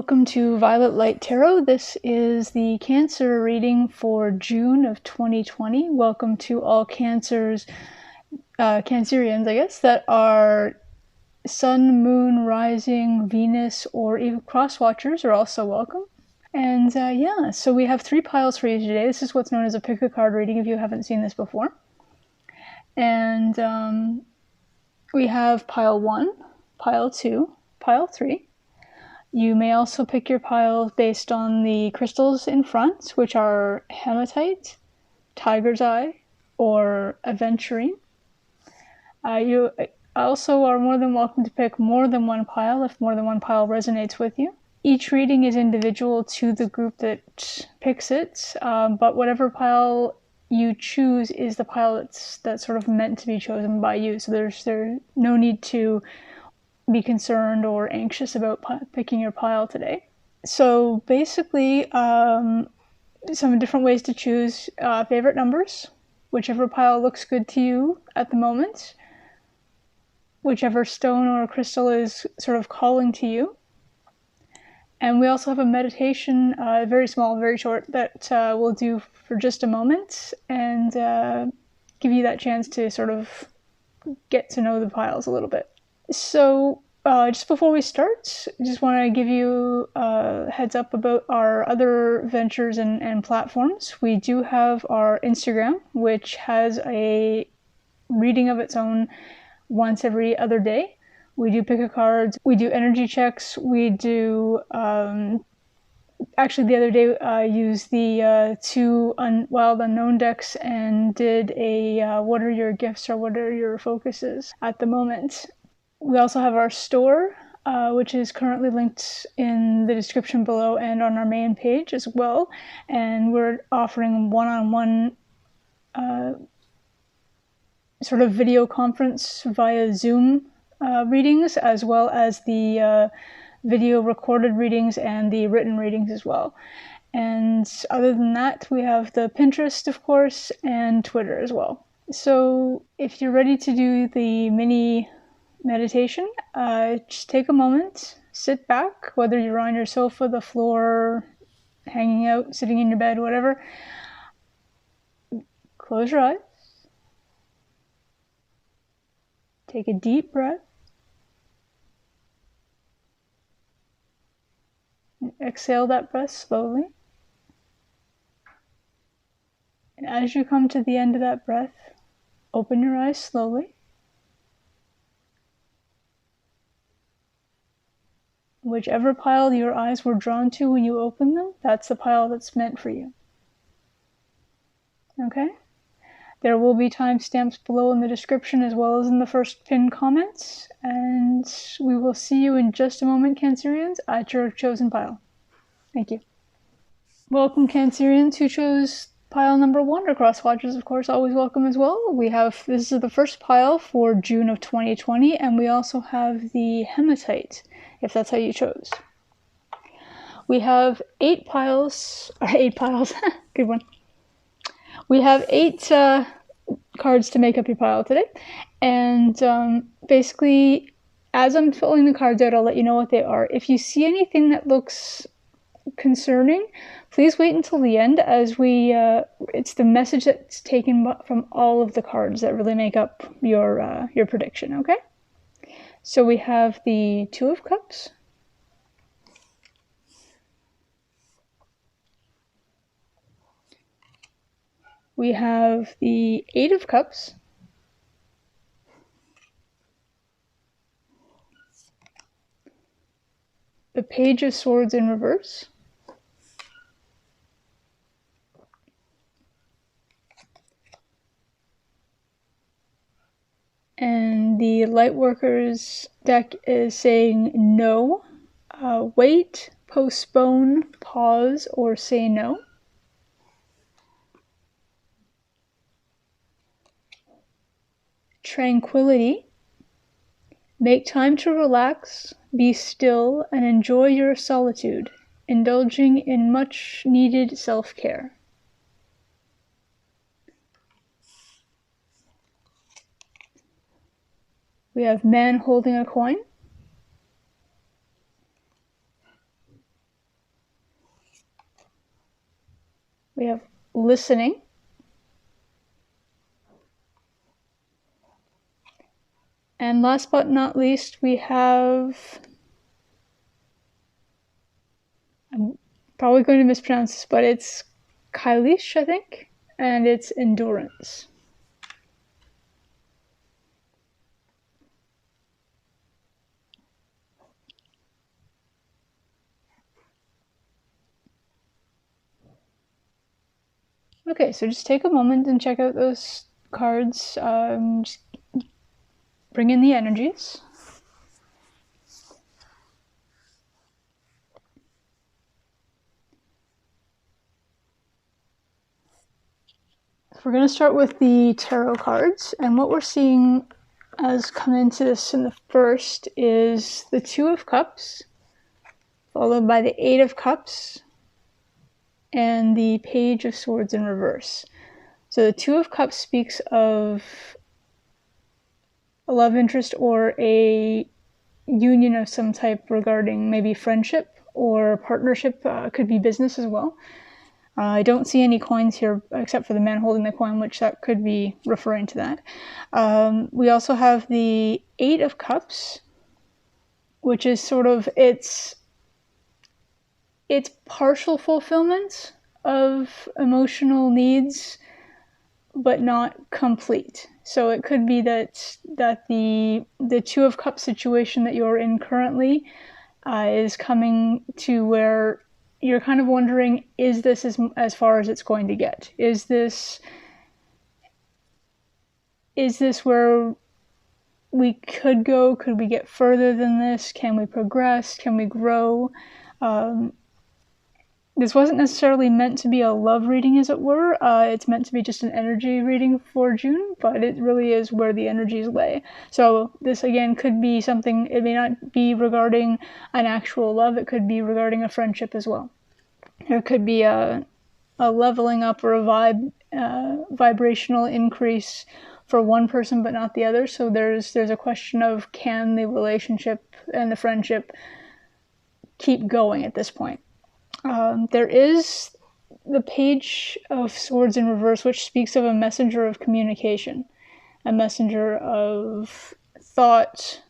Welcome to Violet Light Tarot. This is the Cancer reading for June of 2020. Welcome to all Cancerians, I guess, that are Sun, Moon, Rising, Venus, or even Cross Watchers are also welcome. And so we have 3 piles for you today. This is what's known as a pick a card reading if you haven't seen this before. And we have pile 1, pile 2, pile 3. You may also pick your piles based on the crystals in front, which are hematite, tiger's eye, or aventurine. You also are more than welcome to pick more than one pile if more than one pile resonates with you. Each reading is individual to the group that picks it, but whatever pile you choose is the pile that's sort of meant to be chosen by you. So there's no need to be concerned or anxious about picking your pile today. So basically, some different ways to choose favorite numbers, whichever pile looks good to you at the moment, whichever stone or crystal is sort of calling to you. And we also have a meditation, very small, very short, that we'll do for just a moment and give you that chance to sort of get to know the piles a little bit. So just before we start, I just want to give you a heads up about our other ventures and platforms. We do have our Instagram, which has a reading of its own once every other day. We do pick a card, we do energy checks, we do, actually the other day I used the 2 Wild Unknown decks and did a what are your gifts or what are your focuses at the moment. We also have our store, which is currently linked in the description below and on our main page as well. And we're offering one-on-one sort of video conference via Zoom readings, as well as the video recorded readings and the written readings as well. And other than that, we have the Pinterest, of course, and Twitter as well. So if you're ready to do the mini meditation, just take a moment, sit back, whether you're on your sofa, the floor, hanging out, sitting in your bed, whatever. Close your eyes. Take a deep breath. And exhale that breath slowly. And as you come to the end of that breath, open your eyes slowly. Whichever pile your eyes were drawn to when you opened them, that's the pile that's meant for you. Okay? There will be timestamps below in the description as well as in the first pinned comments. And we will see you in just a moment, Cancerians, at your chosen pile. Thank you. Welcome, Cancerians who chose pile number 1, or Cross Watchers, of course, always welcome as well. This is the first pile for June of 2020, and we also have the hematite, if that's how you chose. We have 8 piles, good one. We have 8 cards to make up your pile today, and basically, as I'm filling the cards out, I'll let you know what they are. If you see anything that looks concerning, please wait until the end, as it's the message that's taken from all of the cards that really make up your prediction, okay? So we have the 2 of Cups, we have the 8 of Cups, the Page of Swords in reverse, and the Lightworkers deck is saying no, wait, postpone, pause, or say no. Tranquility. Make time to relax, be still, and enjoy your solitude, indulging in much needed self-care. We have Man holding a coin. listening. And last but not least, we have, I'm probably going to mispronounce this, but it's Kailish, I think, and it's endurance. Okay, so just take a moment and check out those cards. Just bring in the energies. We're going to start with the tarot cards, and what we're seeing as come into this in the first is the Two of Cups, followed by the Eight of Cups, and the Page of Swords in reverse. So the Two of Cups speaks of a love interest or a union of some type regarding maybe friendship or partnership, could be business as well. I don't see any coins here except for the man holding the coin, which that could be referring to that. We also have the Eight of Cups, which is sort of it's partial fulfillment of emotional needs, but not complete. So it could be that the Two of Cups situation that you're in currently is coming to where you're kind of wondering, is this as far as it's going to get? Is this where we could go? Could we get further than this? Can we progress? Can we grow? This wasn't necessarily meant to be a love reading, as it were. It's meant to be just an energy reading for June, but it really is where the energies lay. So this, again, could be something, it may not be regarding an actual love, it could be regarding a friendship as well. There could be a leveling up or a vibrational increase for one person but not the other. So there's a question of, can the relationship and the friendship keep going at this point? There is the Page of Swords in reverse, which speaks of a messenger of communication, a messenger of thought,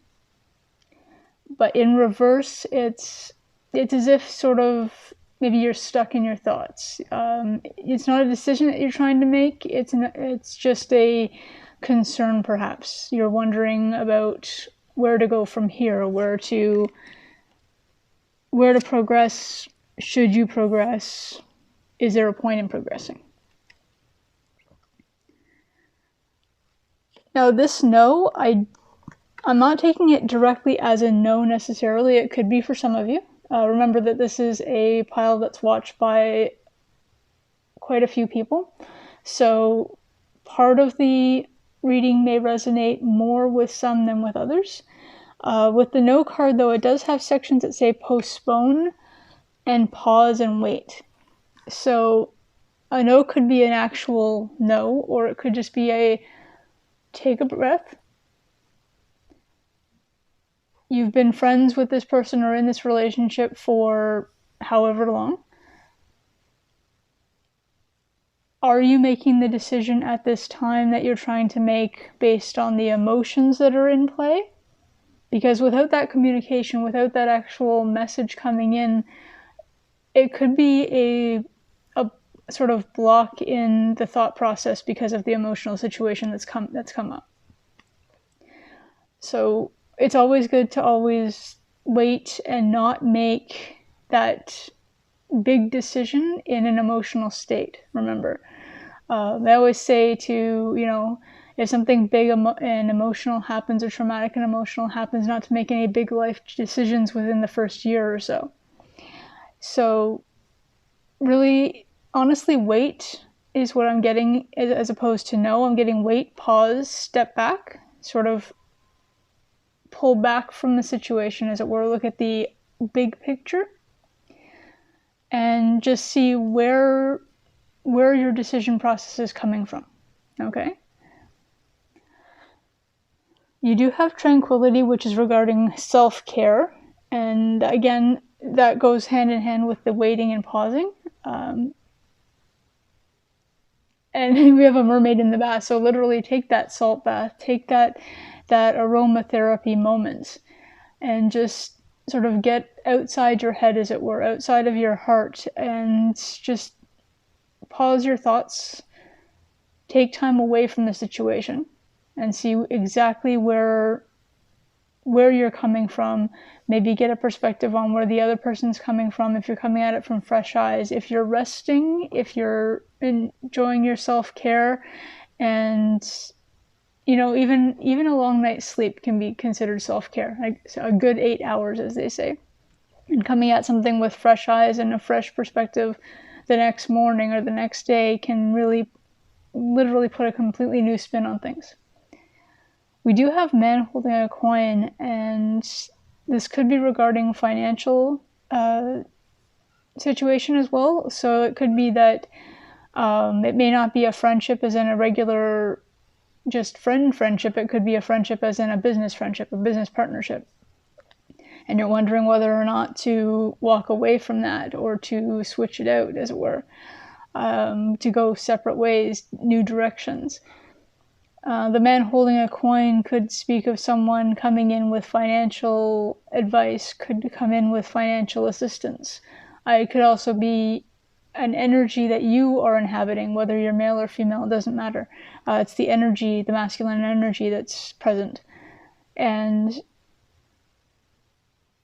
but in reverse, it's as if sort of maybe you're stuck in your thoughts. It's not a decision that you're trying to make. It's just a concern, perhaps. You're wondering about where to go from here, where to progress. Should you progress? Is there a point in progressing? Now this no, I'm not taking it directly as a no necessarily. It could be for some of you. Remember that this is a pile that's watched by quite a few people. So part of the reading may resonate more with some than with others. With the no card, though, it does have sections that say postpone and pause and wait. So a no could be an actual no, or it could just be a take a breath. You've been friends with this person or in this relationship for however long. Are you making the decision at this time that you're trying to make based on the emotions that are in play? Because without that communication, without that actual message coming in, it could be a sort of block in the thought process because of the emotional situation that's come up. So it's always good to always wait and not make that big decision in an emotional state. Remember, they always say to, if something big and emotional happens or traumatic and emotional happens, not to make any big life decisions within the first year or so. So really, honestly, wait is what I'm getting, as opposed to no. I'm getting wait, pause, step back, sort of pull back from the situation, as it were, look at the big picture, and just see where your decision process is coming from, okay? You do have tranquility, which is regarding self-care, and again, that goes hand in hand with the waiting and pausing. and we have a mermaid in the bath. So literally take that salt bath, take that aromatherapy moment, and just sort of get outside your head, as it were, outside of your heart, and just pause your thoughts, take time away from the situation, and see exactly where you're coming from. Maybe get a perspective on where the other person's coming from, if you're coming at it from fresh eyes, if you're resting, if you're enjoying your self-care. And even a long night's sleep can be considered self-care, like a good 8 hours, as they say. And coming at something with fresh eyes and a fresh perspective the next morning or the next day can really literally put a completely new spin on things. We do have man holding a coin, and this could be regarding financial situation as well. So it could be that it may not be a friendship as in a regular just friendship. It could be a friendship as in a business friendship, a business partnership. And you're wondering whether or not to walk away from that or to switch it out, as it were, to go separate ways, new directions. The man holding a coin could speak of someone coming in with financial advice, could come in with financial assistance. It could also be an energy that you are inhabiting, whether you're male or female, it doesn't matter. It's the energy, the masculine energy that's present. And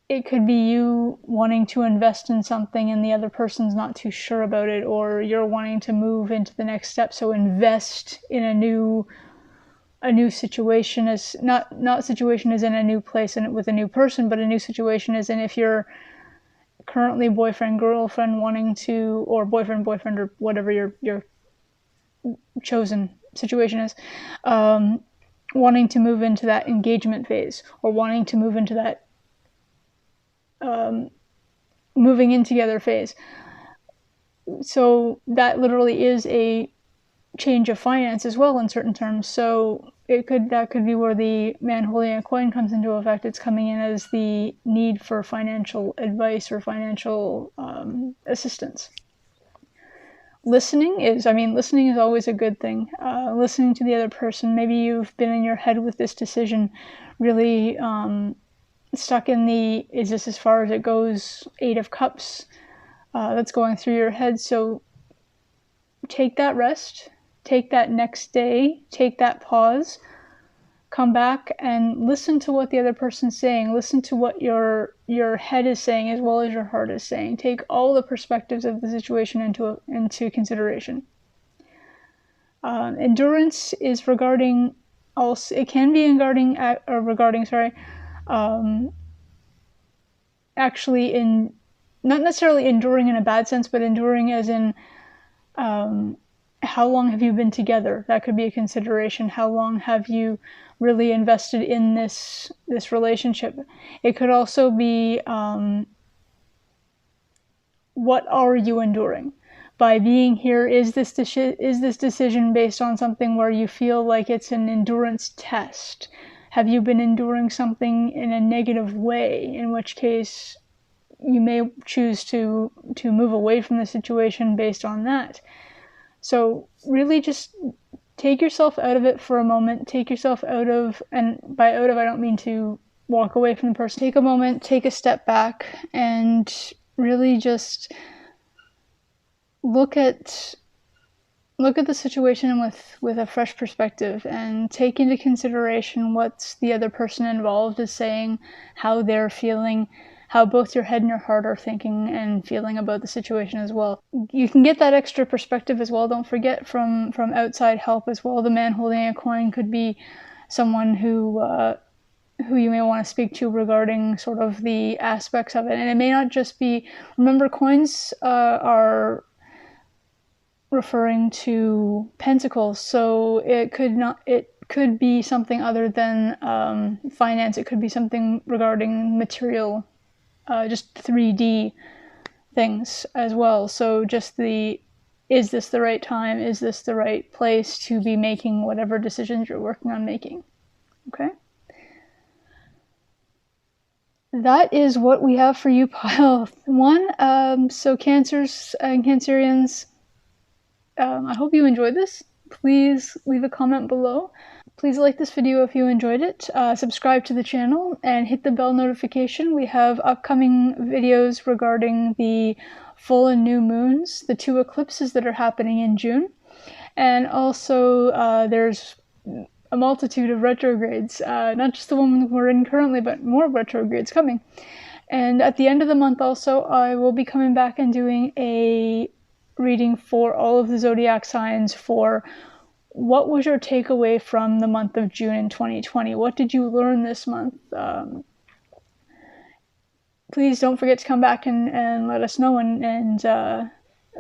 it could be you wanting to invest in something and the other person's not too sure about it, or you're wanting to move into the next step, so invest in a new situation, as not situation as in a new place and with a new person, but a new situation as in if you're currently boyfriend girlfriend wanting to, or boyfriend or whatever your chosen situation is, wanting to move into that engagement phase, or wanting to move into that moving in together phase. So that literally is a change of finance as well in certain terms. So that could be where the man holding a coin comes into effect. It's coming in as the need for financial advice or financial assistance. Listening is always a good thing. Listening to the other person. Maybe you've been in your head with this decision, really stuck in the, is this as far as it goes, 8 of Cups that's going through your head. So take that rest, take that next day, take that pause, come back and listen to what the other person's saying. Listen to what your head is saying as well as your heart is saying. Take all the perspectives of the situation into consideration. Endurance is regarding also, it can be actually in, not necessarily enduring in a bad sense, but enduring as in how long have you been together? That could be a consideration. How long have you really invested in this relationship? It could also be what are you enduring? By being here, is this decision based on something where you feel like it's an endurance test? Have you been enduring something in a negative way, in which case you may choose to move away from the situation based on that? So really just take yourself out of it for a moment. Take yourself out of, and by out of I don't mean to walk away from the person. Take a moment, take a step back, and really just look at the situation with a fresh perspective, and take into consideration what the other person involved is saying, how they're feeling, how both your head and your heart are thinking and feeling about the situation as well. You can get that extra perspective as well. Don't forget from outside help as well. The man holding a coin could be someone who you may want to speak to regarding sort of the aspects of it. And it may not just be, remember, coins are referring to pentacles, so it could be something other than finance. It could be something regarding material, just 3D things as well. So just is this the right time? Is this the right place to be making whatever decisions you're working on making? Okay. That is what we have for you, pile 1. So Cancers and Cancerians, I hope you enjoyed this. Please leave a comment below. Please like this video if you enjoyed it, subscribe to the channel, and hit the bell notification. We have upcoming videos regarding the full and new moons, the 2 eclipses that are happening in June, and also there's a multitude of retrogrades, not just the one we're in currently, but more retrogrades coming. And at the end of the month also, I will be coming back and doing a reading for all of the zodiac signs for what was your takeaway from the month of June in 2020? What did you learn this month? Please don't forget to come back and let us know and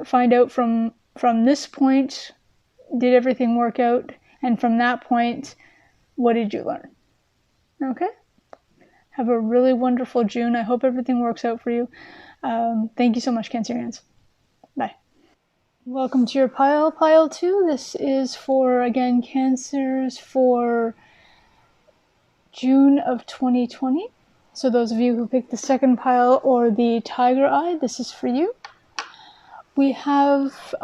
find out from this point, did everything work out? And from that point, what did you learn? Okay? Have a really wonderful June. I hope everything works out for you. Thank you so much, Cancerians. Bye. Welcome to your pile, pile 2. This is for, again, Cancers for June of 2020. So those of you who picked the second pile or the tiger eye, this is for you. We have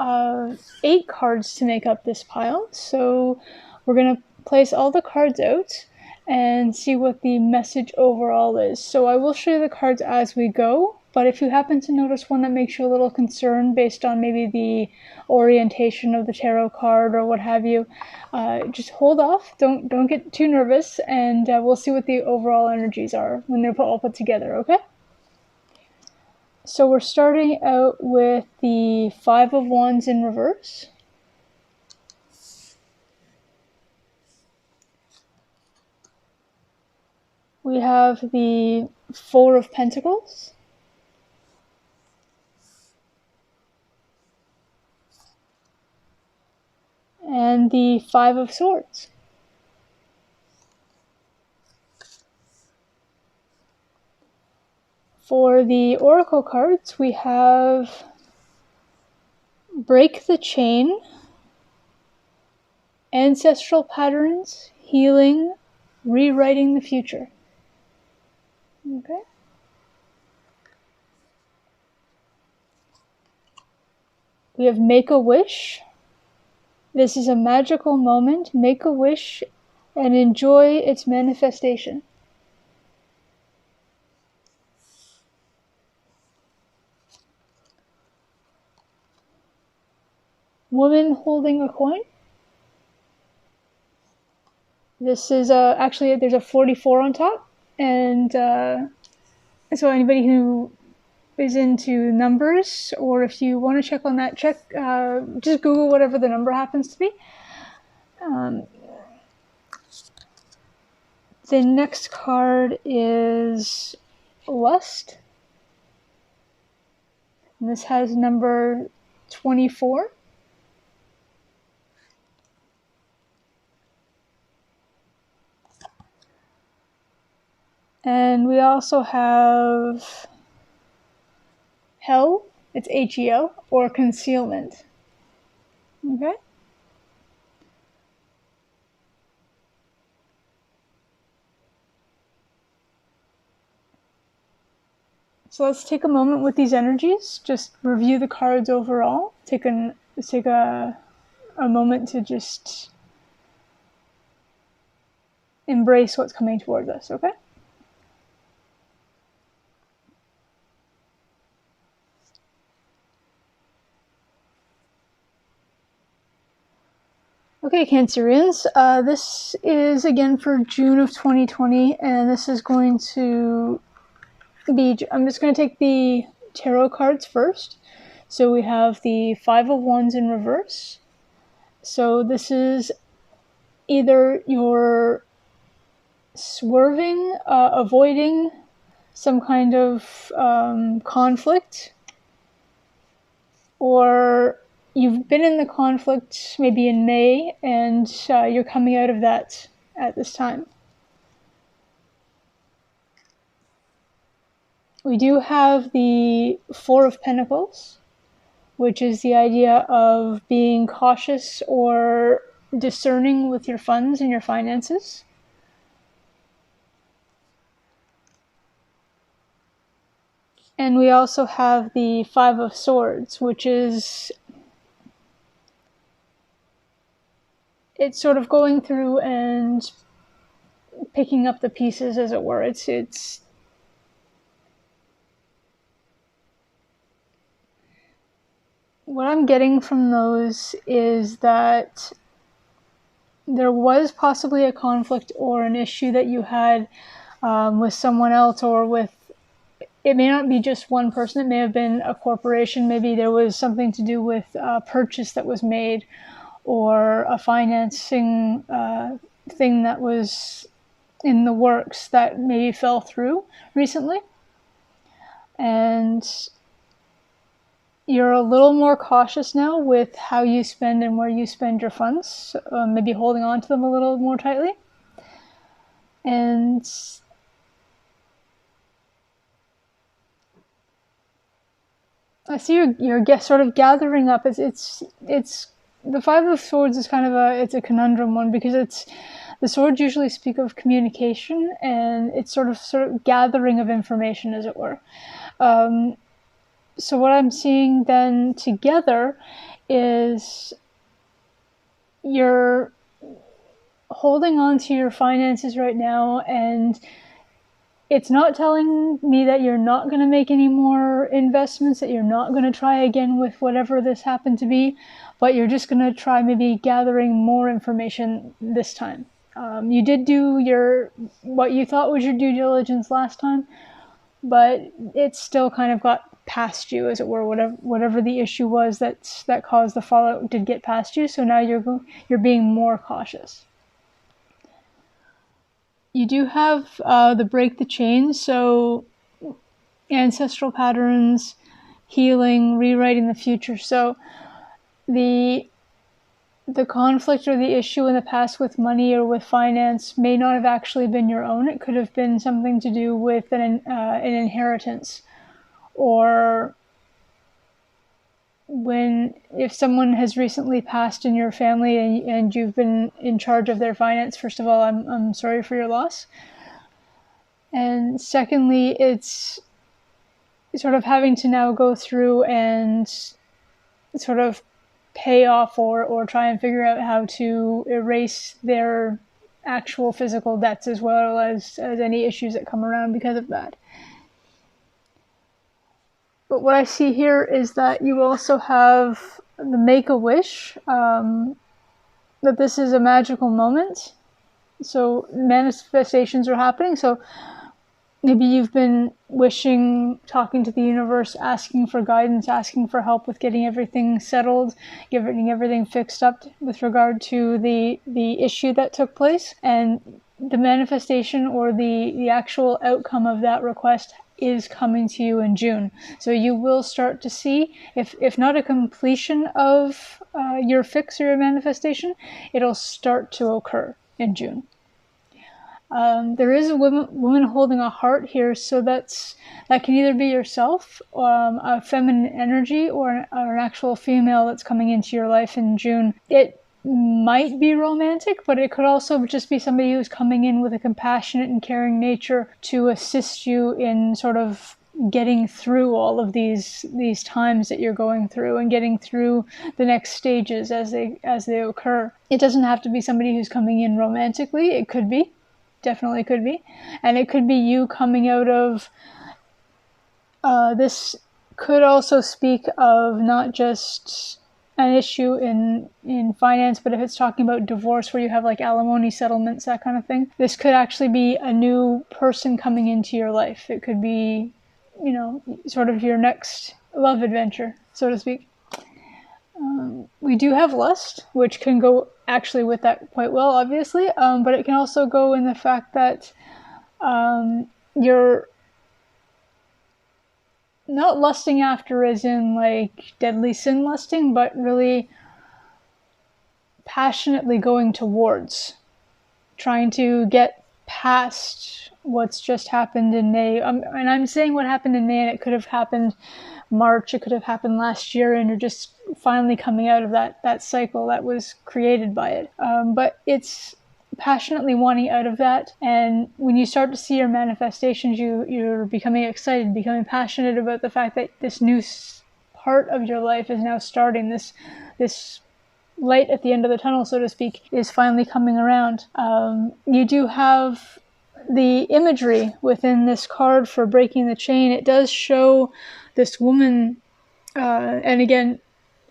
8 cards to make up this pile. So we're going to place all the cards out and see what the message overall is. So I will show you the cards as we go. But if you happen to notice one that makes you a little concerned based on maybe the orientation of the tarot card or what have you, just hold off. Don't get too nervous, and we'll see what the overall energies are when they're all put together, okay? So we're starting out with the 5 of Wands in reverse. We have the 4 of Pentacles. And the 5 of Swords. For the Oracle cards, we have Break the Chain, Ancestral Patterns, Healing, Rewriting the Future. Okay. We have Make a Wish. This is a magical moment. Make a wish and enjoy its manifestation. Woman holding a coin. This is actually there's a 44 on top, and so anybody who is into numbers, or if you want to check on that, just Google whatever the number happens to be. The next card is Lust. And this has number 24. And we also have Hell, it's H-E-L, or Concealment. Okay? So let's take a moment with these energies, just review the cards overall, take a moment to just embrace what's coming towards us, okay? Okay, Cancerians, this is again for June of 2020, and this is going to be, I'm just going to take the tarot cards first. So we have the 5 of Wands in reverse. So this is either you're swerving, avoiding some kind of conflict, or you've been in the conflict maybe in May, and you're coming out of that at this time. We do have the 4 of Pentacles, which is the idea of being cautious or discerning with your funds and your finances. And we also have the 5 of Swords, which is it's sort of going through and picking up the pieces, as it were. It's what I'm getting from those is that there was possibly a conflict or an issue that you had with someone else, or with, it may not be just one person, it may have been a corporation, maybe there was something to do with a purchase that was made, or a financing thing that was in the works that maybe fell through recently. And you're a little more cautious now with how you spend and where you spend your funds, maybe holding on to them a little more tightly. And I see you're sort of gathering up. It's the Five of Swords is kind of it's a conundrum one, because the swords usually speak of communication, and it's sort of gathering of information, as it were. So what I'm seeing then together is you're holding on to your finances right now, and it's not telling me that you're not going to make any more investments, that you're not going to try again with whatever this happened to be, but you're just going to try maybe gathering more information this time. You did do what you thought was your due diligence last time, but it still kind of got past you, as it were. Whatever the issue was that caused the fallout did get past you, so now you're being more cautious. You do have the break the chains, so ancestral patterns, healing, rewriting the future. So the conflict or the issue in the past with money or with finance may not have actually been your own. It could have been something to do with an inheritance, or if someone has recently passed in your family and you've been in charge of their finance. First of all, I'm sorry for your loss. And secondly, it's sort of having to now go through and sort of pay off or try and figure out how to erase their actual physical debts, as well as any issues that come around because of that. But what I see here is that you also have the Make-A-Wish, that this is a magical moment. So manifestations are happening. So maybe you've been wishing, talking to the universe, asking for guidance, asking for help with getting everything settled, getting everything fixed up with regard to the issue that took place. And the manifestation or the actual outcome of that request is coming to you in June. So you will start to see, if not a completion of your fix or your manifestation, it'll start to occur in June. There is a woman holding a heart here, so that can either be yourself, a feminine energy, or an actual female that's coming into your life in June. It might be romantic, but it could also just be somebody who's coming in with a compassionate and caring nature to assist you in sort of getting through all of these times that you're going through, and getting through the next stages as they occur. It doesn't have to be somebody who's coming in romantically. It could be, definitely could be, and it could be you coming out of this. Could also speak of not just an issue in finance, but if it's talking about divorce, where you have like alimony settlements, that kind of thing, this could actually be a new person coming into your life. It could be, sort of your next love adventure, so to speak. We do have lust, which can go actually with that quite well, obviously, but it can also go in the fact that you're not lusting after as in like deadly sin lusting, but really passionately going towards, trying to get past what's just happened in May. And I'm saying what happened in May, and it could have happened March, it could have happened last year, and you're just finally coming out of that cycle that was created by it. But it's passionately wanting out of that, and when you start to see your manifestations, you're becoming excited, becoming passionate about the fact that this new part of your life is now starting, this light at the end of the tunnel, so to speak, is finally coming around. You do have the imagery within this card for breaking the chain. It does show this woman, and again,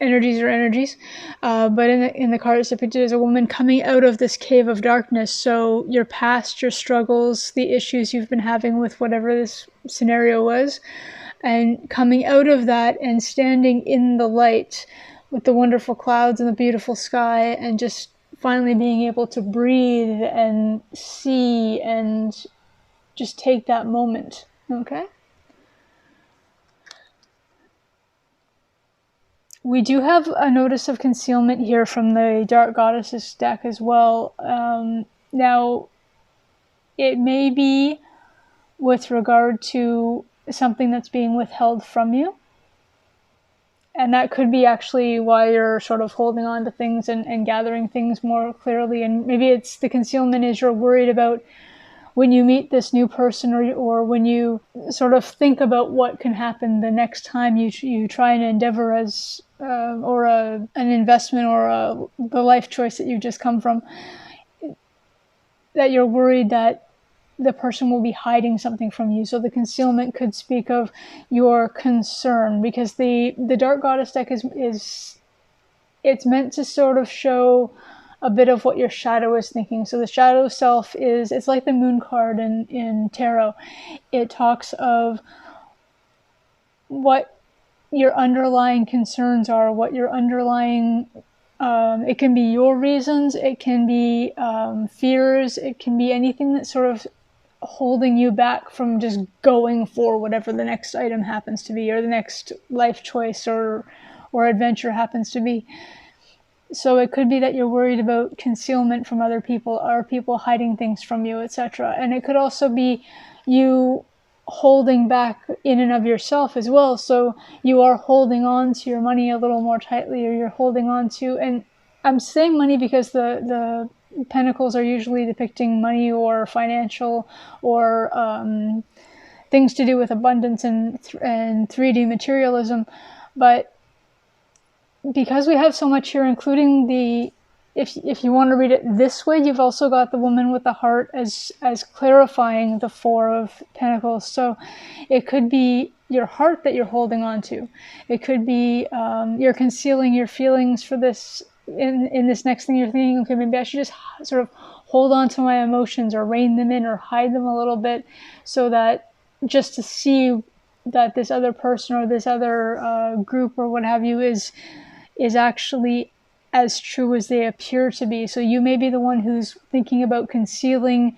energies are energies, but in the card it's depicted as a woman coming out of this cave of darkness. So your past, your struggles, the issues you've been having with whatever this scenario was, and coming out of that and standing in the light with the wonderful clouds and the beautiful sky, and just finally being able to breathe and see and just take that moment. Okay? We do have a notice of concealment here from the Dark Goddesses deck as well. Now, it may be with regard to something that's being withheld from you. And that could be actually why you're sort of holding on to things and gathering things more clearly. And maybe it's the concealment is you're worried about when you meet this new person, or when you sort of think about what can happen the next time you try an endeavor as or an investment, or the life choice that you just come from, that you're worried that the person will be hiding something from you. So the concealment could speak of your concern, because the Dark Goddess deck is it's meant to sort of show a bit of what your shadow is thinking. So the shadow self it's like the moon card in tarot. It talks of what your underlying concerns are, what your underlying it can be your reasons, it can be fears, it can be anything that's sort of holding you back from just going for whatever the next item happens to be, or the next life choice or adventure happens to be. So it could be that you're worried about concealment from other people, or people hiding things from you, etc. And it could also be you holding back in and of yourself as well. So you are holding on to your money a little more tightly, or you're holding on to, and I'm saying money because the pentacles are usually depicting money or financial, or things to do with abundance and 3D materialism. But because we have so much here, including the, if you want to read it this way, you've also got the woman with the heart as clarifying the Four of Pentacles. So it could be your heart that you're holding on to. It could be you're concealing your feelings for this. In this next thing, you're thinking, okay, maybe I should just sort of hold on to my emotions, or rein them in, or hide them a little bit, so that just to see that this other person or this other group or what have you is actually as true as they appear to be. So you may be the one who's thinking about concealing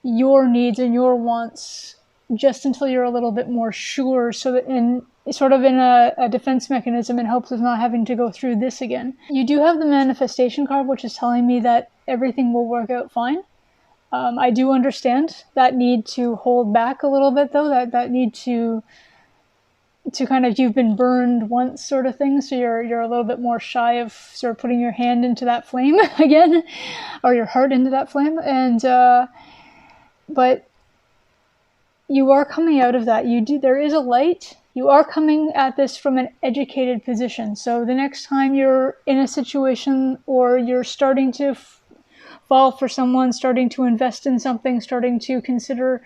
your needs and your wants just until you're a little bit more sure, so that in sort of in a defense mechanism, in hopes of not having to go through this again. You do have the manifestation card, which is telling me that everything will work out fine. I do understand that need to hold back a little bit, though, that need to kind of, you've been burned once sort of thing, so you're a little bit more shy of sort of putting your hand into that flame again, or your heart into that flame. And but you are coming out of that. There is a light. You are coming at this from an educated position. So the next time you're in a situation, or you're starting to fall for someone, starting to invest in something, starting to consider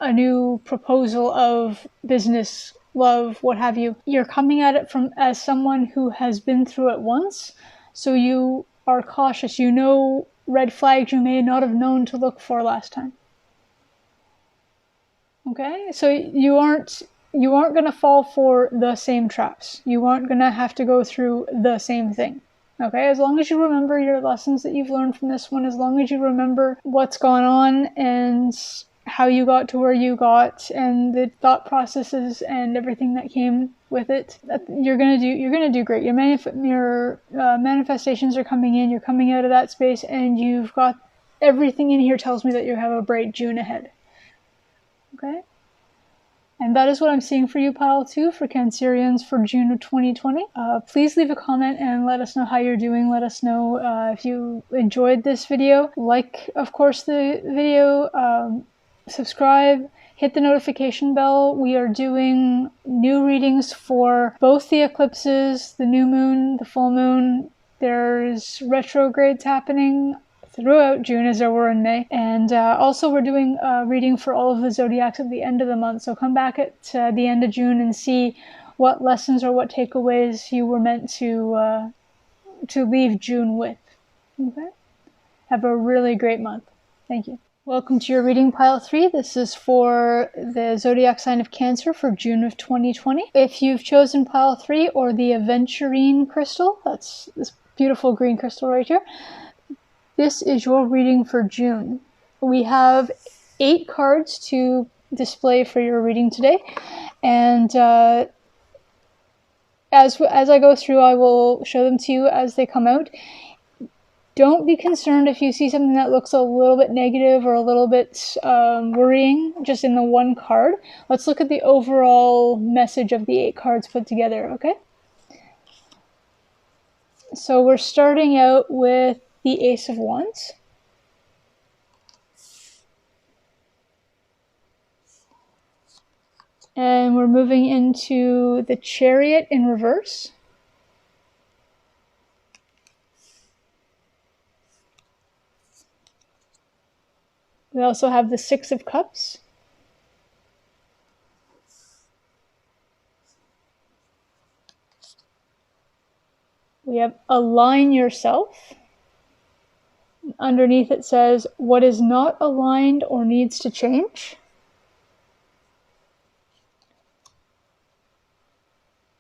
a new proposal of business, love, what have you, you're coming at it as someone who has been through it once. So you are cautious. You know red flags you may not have known to look for last time. Okay, so you aren't going to fall for the same traps. You aren't going to have to go through the same thing. Okay, as long as you remember your lessons that you've learned from this one, as long as you remember what's gone on and how you got to where you got, and the thought processes and everything that came with it, you're gonna do great. Your manifestations are coming in. You're coming out of that space, and you've got everything in here tells me that you have a bright June ahead. Okay? And that is what I'm seeing for you, Pile 2, for Cancerians for June of 2020. Please leave a comment and let us know how you're doing. Let us know if you enjoyed this video. Like, of course, the video. Subscribe. Hit the notification bell. We are doing new readings for both the eclipses, the new moon, the full moon, There's retrogrades happening throughout June as there were in May. And also we're doing a reading for all of the zodiacs at the end of the month. So come back at the end of June and see what lessons or what takeaways you were meant to leave June with. Okay? Have a really great month. Thank you. Welcome to your reading, Pile 3. This is for the zodiac sign of Cancer for June of 2020. If you've chosen Pile 3 or the Aventurine crystal, that's this beautiful green crystal right here, this is your reading for June. We have 8 cards to display for your reading today, and as I go through, I will show them to you as they come out. Don't be concerned if you see something that looks a little bit negative or a little bit worrying just in the one card. Let's look at the overall message of the 8 cards put together, okay? So we're starting out with the Ace of Wands. And we're moving into the Chariot in reverse. We also have the Six of Cups. We have Align Yourself. Underneath it says, what is not aligned or needs to change.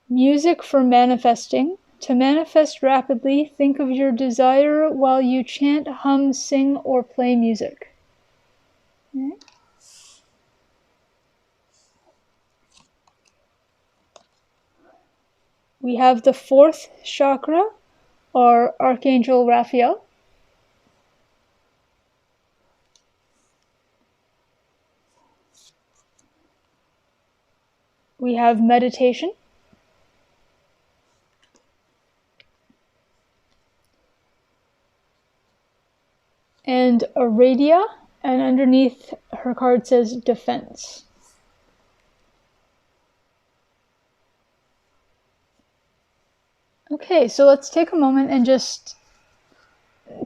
Music for manifesting. To manifest rapidly, think of your desire while you chant, hum, sing, or play music. Okay. We have the 4th chakra, or Archangel Raphael. We have meditation. And Aradia, and underneath her card says defense. Okay, so let's take a moment and just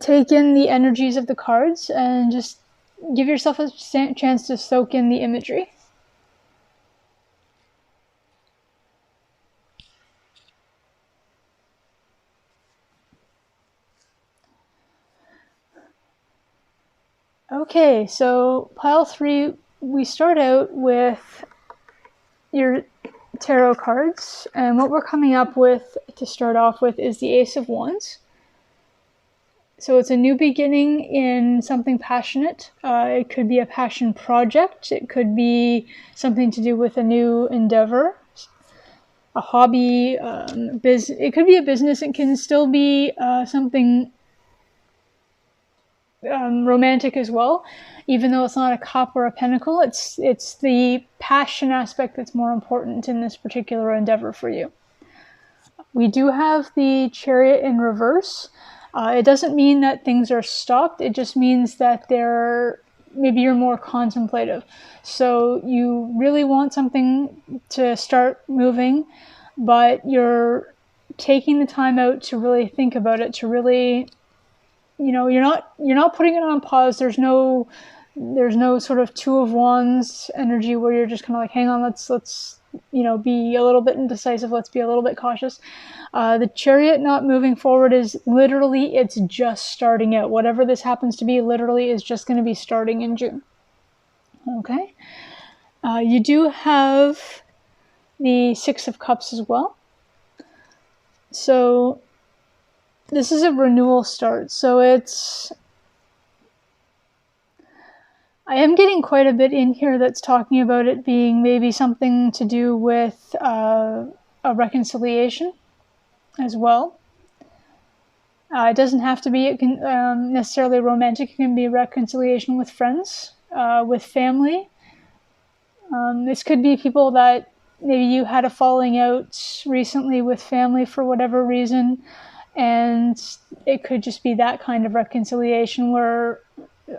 take in the energies of the cards and just give yourself a chance to soak in the imagery. Okay, so Pile 3, we start out with your tarot cards, and what we're coming up with to start off with is the Ace of Wands. So it's a new beginning in something passionate. It could be a passion project. It could be something to do with a new endeavor, a hobby, it could be a business. It can still be something romantic as well, even though it's not a cup or a pentacle. It's the passion aspect that's more important in this particular endeavor for you. We do have the Chariot in reverse. It doesn't mean that things are stopped. It just means that maybe you're more contemplative. So you really want something to start moving, but you're taking the time out to really think about it, to really, you're not putting it on pause. There's no sort of Two of Wands energy where you're just kind of like, hang on, let's be a little bit indecisive. Let's be a little bit cautious. The Chariot not moving forward is literally, it's just starting out. Whatever this happens to be, literally is just going to be starting in June. Okay. You do have the Six of Cups as well. So this is a renewal start. So I am getting quite a bit in here that's talking about it being maybe something to do with a reconciliation as well. It doesn't have to be necessarily romantic. It can be reconciliation with friends, with family. This could be people that maybe you had a falling out recently with family for whatever reason, and it could just be that kind of reconciliation where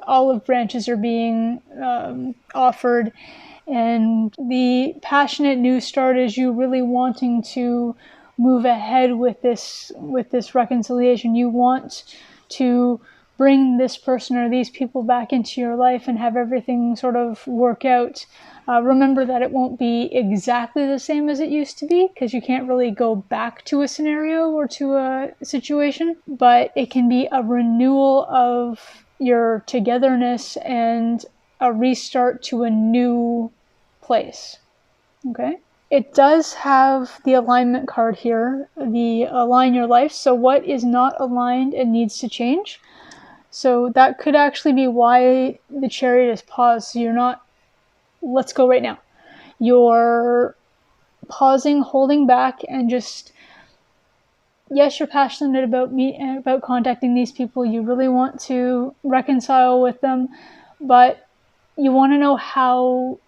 olive branches are being offered, and the passionate new start is you really wanting to move ahead with this reconciliation. You want to bring this person or these people back into your life and have everything sort of work out. Remember that it won't be exactly the same as it used to be, because you can't really go back to a scenario or to a situation, but it can be a renewal of your togetherness and a restart to a new place. Okay? It does have the alignment card here, the align your life. So what is not aligned and needs to change? So that could actually be why the Chariot is paused. So you're not, let's go right now. You're pausing, holding back, and just, yes, you're passionate about contacting these people. You really want to reconcile with them, but you want to know how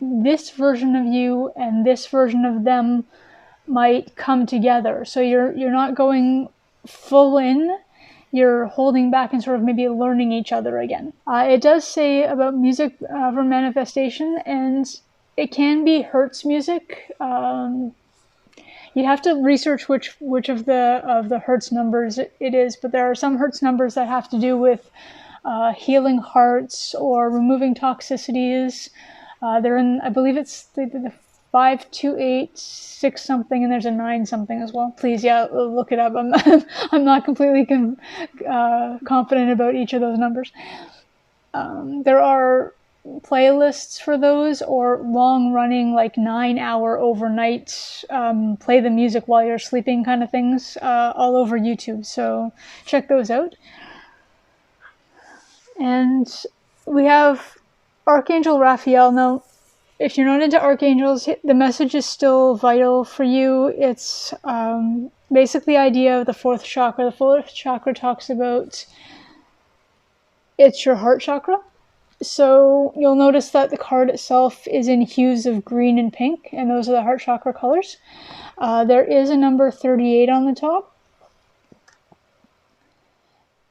this version of you and this version of them might come together. So you're not going full in. You're holding back and sort of maybe learning each other again. It does say about music for manifestation, and it can be Hertz music. You have to research which of the Hertz numbers it is, but there are some Hertz numbers that have to do with healing hearts or removing toxicities. They're in, I believe it's the 5, 2, 8, 6 something, and there's a 9 something as well. Please, yeah, look it up. I'm not completely confident about each of those numbers. There are playlists for those, or long-running, like 9-hour overnight, play the music while you're sleeping kind of things, all over YouTube. So check those out. And we have Archangel Raphael. Now, if you're not into archangels, the message is still vital for you. It's basically the idea of the 4th chakra. The 4th chakra talks about, it's your heart chakra. So you'll notice that the card itself is in hues of green and pink, and those are the heart chakra colors. There is a number 38 on the top.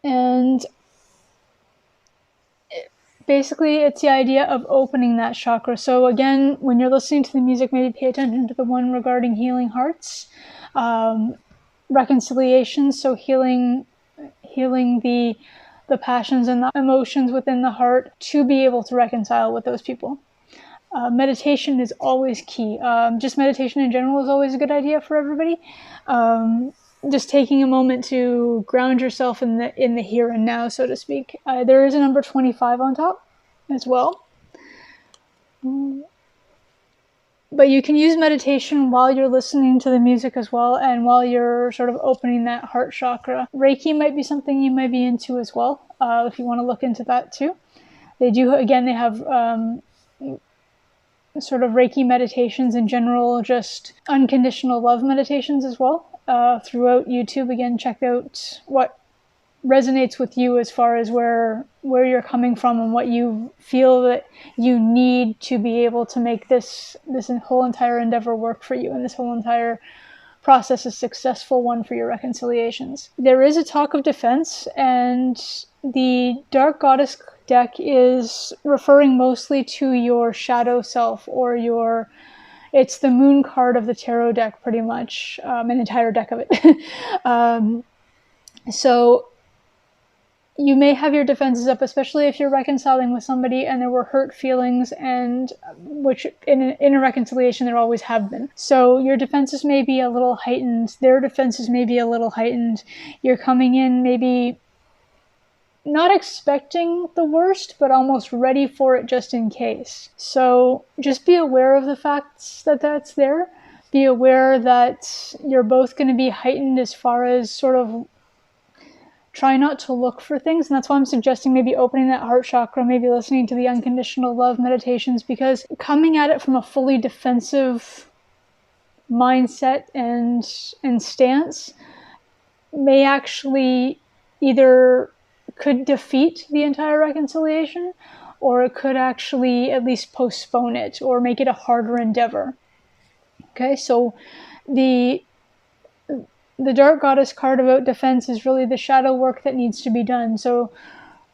And basically, it's the idea of opening that chakra. So again, when you're listening to the music, maybe pay attention to the one regarding healing hearts, reconciliation. So healing the passions and the emotions within the heart to be able to reconcile with those people. Meditation is always key. Just meditation in general is always a good idea for everybody. Just taking a moment to ground yourself in the here and now, so to speak. There is a number 25 on top as well. But you can use meditation while you're listening to the music as well, and while you're sort of opening that heart chakra. Reiki might be something you might be into as well, if you want to look into that too. They have sort of Reiki meditations in general, just unconditional love meditations as well. Throughout YouTube. Again, check out what resonates with you as far as where you're coming from and what you feel that you need to be able to make this whole entire endeavor work for you, and this whole entire process a successful one for your reconciliations. There is a talk of defense, and the Dark Goddess deck is referring mostly to your shadow self, or it's the moon card of the tarot deck, pretty much, an entire deck of it. So you may have your defenses up, especially if you're reconciling with somebody and there were hurt feelings, and which in a reconciliation there always have been. So your defenses may be a little heightened. Their defenses may be a little heightened. You're coming in maybe not expecting the worst, but almost ready for it just in case. So just be aware of the facts that that's there. Be aware that you're both going to be heightened as far as sort of try not to look for things. And that's why I'm suggesting maybe opening that heart chakra, maybe listening to the unconditional love meditations, because coming at it from a fully defensive mindset and stance may actually either could defeat the entire reconciliation, or it could actually at least postpone it or make it a harder endeavor. Okay, so the Dark Goddess card about defense is really the shadow work that needs to be done. So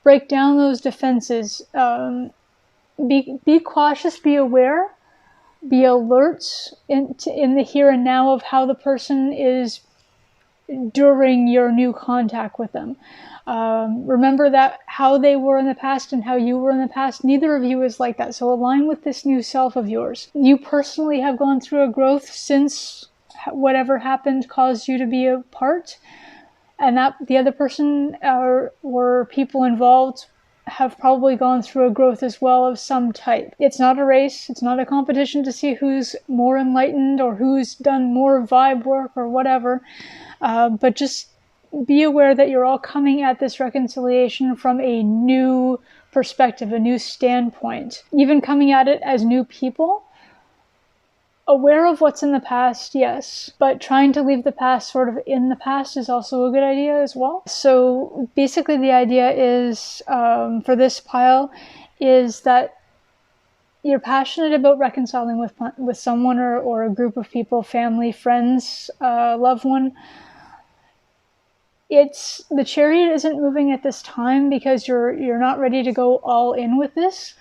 break down those defenses. Be cautious, be aware Be alert in the here and now of how the person is during your new contact with them. Remember that how they were in the past and how you were in the past, neither of you is like that. So align with this new self of yours. You personally have gone through a growth since whatever happened caused you to be apart, and that the other person or people involved have probably gone through a growth as well of some type. It's not a race. It's not a competition to see who's more enlightened or who's done more vibe work or whatever. But just be aware that you're all coming at this reconciliation from a new perspective, a new standpoint. Even coming at it as new people. Aware of what's in the past, yes, but trying to leave the past sort of in the past is also a good idea as well. So basically the idea is, for this pile, is that you're passionate about reconciling with someone or a group of people, family, friends, loved one. The chariot isn't moving at this time because you're not ready to go all in with this.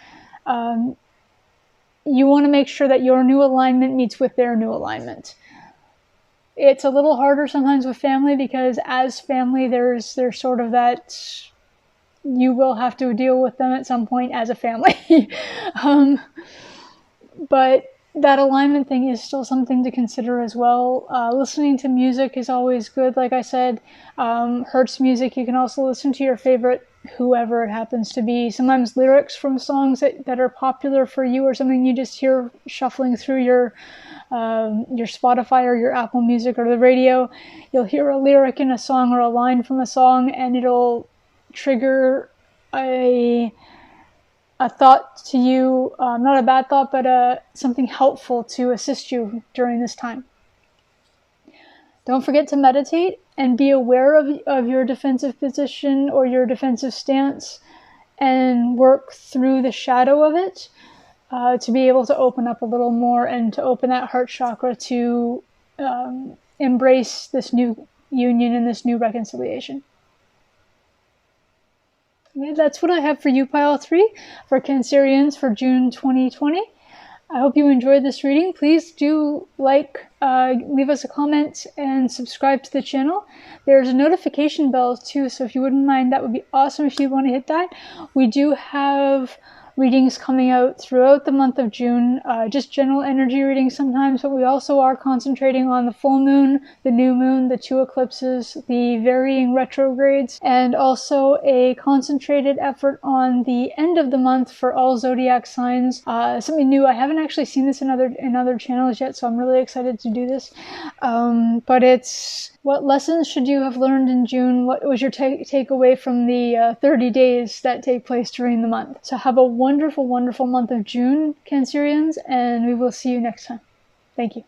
You want to make sure that your new alignment meets with their new alignment. It's a little harder sometimes with family because as family, there's sort of that you will have to deal with them at some point as a family. But that alignment thing is still something to consider as well. Listening to music is always good. Like I said, Hertz music, you can also listen to your favorite whoever it happens to be. Sometimes lyrics from songs that are popular for you or something you just hear shuffling through your Spotify or your Apple Music or the radio. You'll hear a lyric in a song or a line from a song and it'll trigger a thought to you, not a bad thought, but something helpful to assist you during this time. Don't forget to meditate and be aware of your defensive position or your defensive stance and work through the shadow of it to be able to open up a little more and to open that heart chakra to embrace this new union and this new reconciliation. Okay, that's what I have for you, Pile 3, for Cancerians for June 2020. I hope you enjoyed this reading. Please do leave us a comment, and subscribe to the channel. There's a notification bell too, so if you wouldn't mind, that would be awesome if you want to hit that. We do have readings coming out throughout the month of June, just general energy readings sometimes, but we also are concentrating on the full moon, the new moon, the 2 eclipses, the varying retrogrades, and also a concentrated effort on the end of the month for all zodiac signs. Something new. I haven't actually seen this in other channels yet, so I'm really excited to do this. But it's what lessons should you have learned in June? What was your takeaway from the 30 days that take place during the month? So have a wonderful, wonderful month of June, Cancerians, and we will see you next time. Thank you.